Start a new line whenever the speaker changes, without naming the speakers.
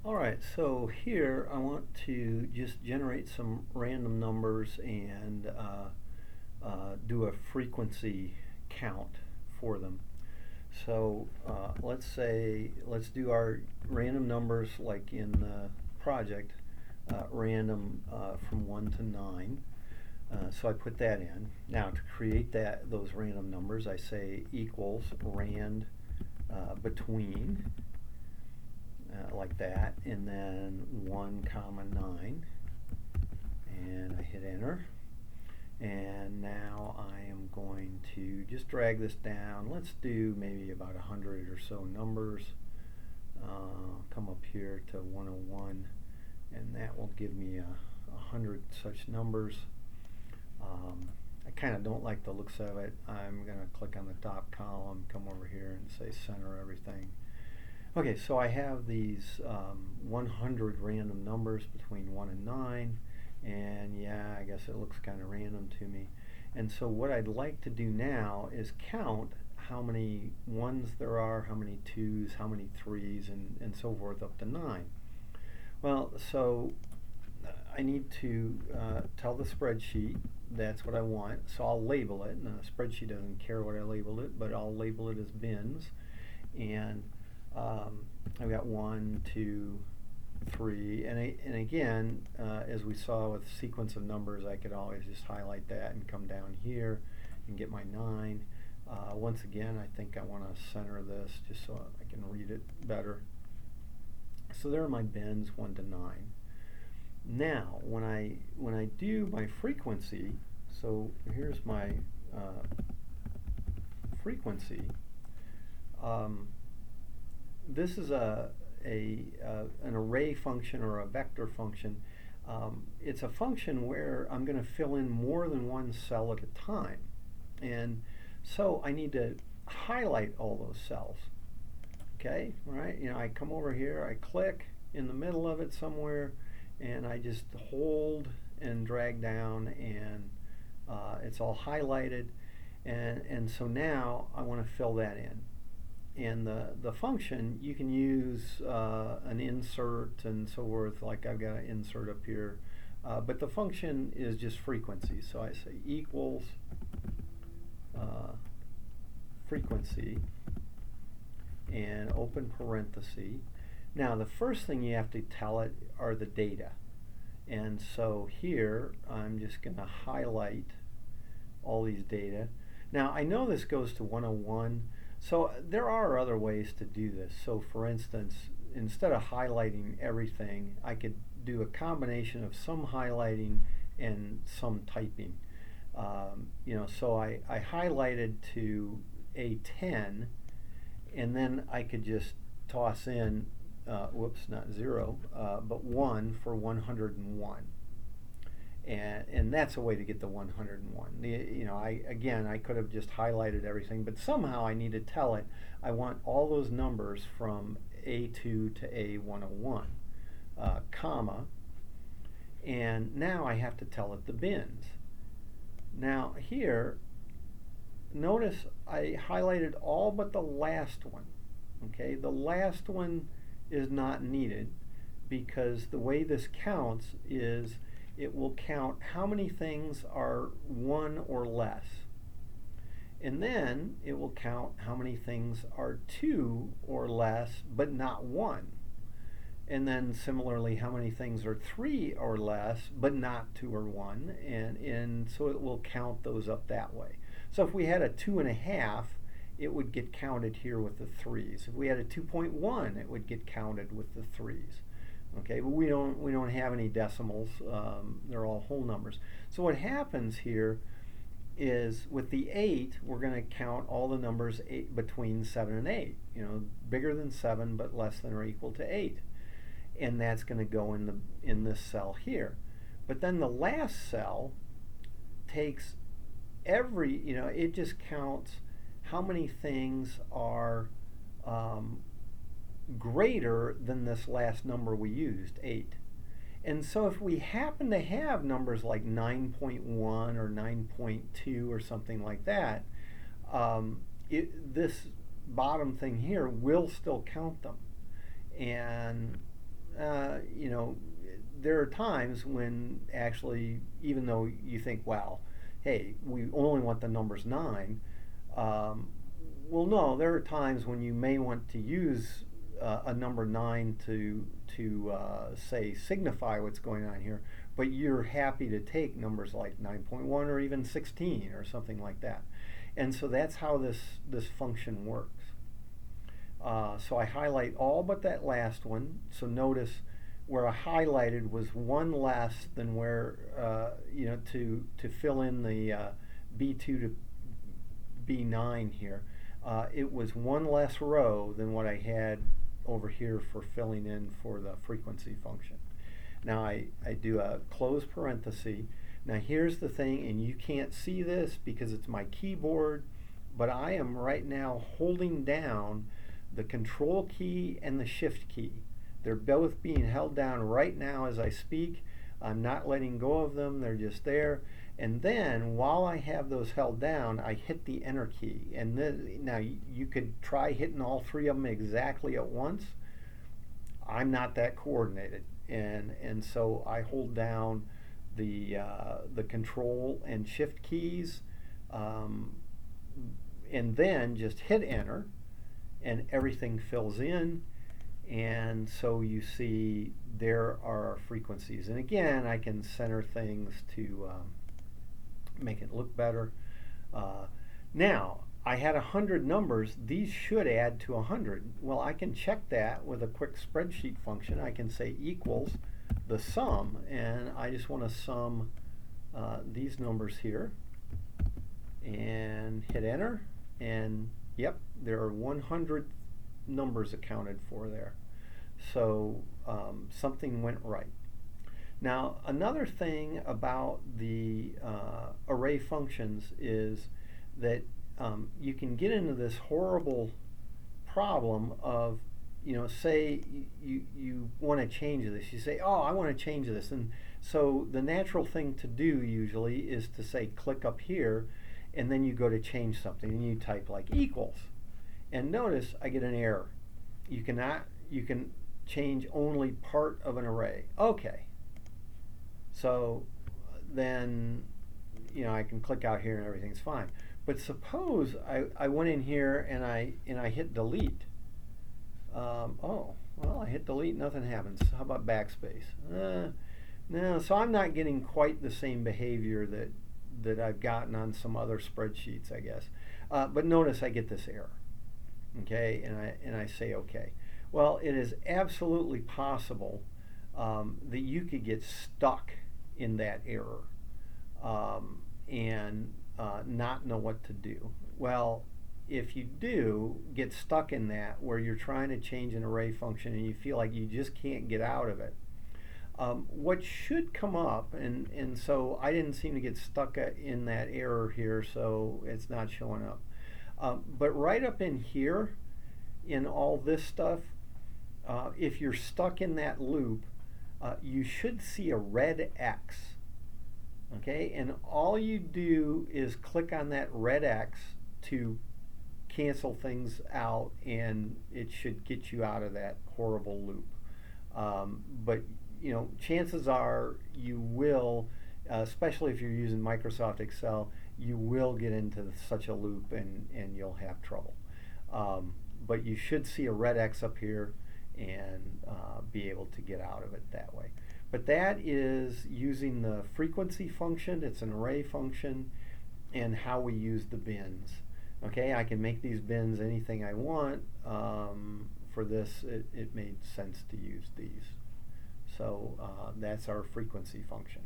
Alright, so here I want to just generate some random numbers and do a frequency count for them. So let's do our random numbers like in the project, random from 1 to 9. So I put that in. Now to create those random numbers, I say equals rand between, like that, and then 1 comma 9, and I hit enter. And now I am going to just drag this down. Let's do maybe about 100 or so numbers. Come up here to 101, and that will give me 100 such numbers. I kind of don't like the looks of it. I'm going to click on the top column, come over here and say center everything. Okay, so I have these 100 random numbers between 1 and 9, and yeah, I guess it looks kind of random to me. And so what I'd like to do now is count how many 1s there are, how many 2s, how many 3s, and so forth up to 9. Well, so I need to tell the spreadsheet that's what I want, so I'll label it. And the spreadsheet doesn't care what I labeled it, but I'll label it as bins. And I've got 1, 2, 3, and again, as we saw with sequence of numbers, I could always just highlight that and come down here and get my 9. Once again, I think I want to center this just so I can read it better. So there are my bins, 1 to 9. Now, when I do my frequency, so here's my frequency. This is an array function or a vector function. It's a function where I'm going to fill in more than one cell at a time. And so I need to highlight all those cells. Okay, right? I come over here, I click in the middle of it somewhere, and I just hold and drag down, and it's all highlighted. And so now I want to fill that in. And the function, you can use an insert and so forth, like I've got an insert up here. But the function is just frequency. So I say equals frequency and open parenthesis. Now the first thing you have to tell it are the data. And so here I'm just going to highlight all these data. Now I know this goes to 101. So there are other ways to do this. So for instance, instead of highlighting everything, I could do a combination of some highlighting and some typing. So I highlighted to A10, and then I could just toss in, whoops, not 0, but 1 for 101. And that's a way to get the 101. I could have just highlighted everything, but somehow I need to tell it I want all those numbers from A2 to A101, comma, and now I have to tell it the bins. Now here, notice I highlighted all but the last one. Okay, the last one is not needed because the way this counts is it will count how many things are 1 or less. And then it will count how many things are 2 or less, but not 1. And then similarly, how many things are 3 or less, but not 2 or 1. And so it will count those up that way. So if we had a 2.5, it would get counted here with the 3s. If we had a 2.1, it would get counted with the 3s. Okay, but we don't have any decimals. They're all whole numbers. So what happens here is with the 8, we're going to count all the numbers between 7 and 8. Bigger than 7 but less than or equal to 8. And that's going to go in this cell here. But then the last cell takes it just counts how many things are greater than this last number we used, 8. And so if we happen to have numbers like 9.1 or 9.2 or something like that, this bottom thing here will still count them. And you know, there are times when actually, even though you think, well, hey, we only want the numbers 9, um, well, no, there are times when you may want to use a number 9 to say signify what's going on here, but you're happy to take numbers like 9.1 or even 16 or something like that. And so that's how this function works. So I highlight all but that last one. So notice where I highlighted was one less than where, to fill in the B2 to B9 here. It was one less row than what I had over here for filling in for the frequency function. Now I do a close parenthesis. Now here's the thing, and you can't see this because it's my keyboard, but I am right now holding down the control key and the shift key. They're both being held down right now as I speak. I'm not letting go of them, they're just there. And then while I have those held down, I hit the enter key. And then, now you could try hitting all 3 of them exactly at once. I'm not that coordinated. And so I hold down the control and shift keys, and then just hit enter, and everything fills in. And so you see there are our frequencies. And again, I can center things to make it look better. Now, I had 100 numbers. These should add to 100. Well, I can check that with a quick spreadsheet function. I can say equals the sum, and I just want to sum these numbers here and hit enter, and yep, there are 100 numbers accounted for there. So something went right. Now, another thing about the array functions is that you can get into this horrible problem of, say you want to change this. You say, oh, I want to change this. And so the natural thing to do usually is to say click up here, and then you go to change something, and you type like equals. And notice I get an error. You can change only part of an array. Okay. So then, I can click out here and everything's fine. But suppose I went in here and I hit delete. Oh, well, I hit delete, nothing happens. How about backspace? No, so I'm not getting quite the same behavior that I've gotten on some other spreadsheets, I guess. But notice I get this error. Okay, and I say okay. Well, it is absolutely possible that you could get stuck in that error and not know what to do. Well, if you do get stuck in that where you're trying to change an array function and you feel like you just can't get out of it, what should come up, and so I didn't seem to get stuck in that error here, so it's not showing up. But right up in here, in all this stuff, if you're stuck in that loop, you should see a red X. Okay, and all you do is click on that red X to cancel things out, and it should get you out of that horrible loop. But chances are you will, especially if you're using Microsoft Excel, you will get into such a loop and you'll have trouble. But you should see a red X up here and be able to get out of it that way. But that is using the frequency function. It's an array function, and how we use the bins. Okay, I can make these bins anything I want. For this, it made sense to use these. So that's our frequency function.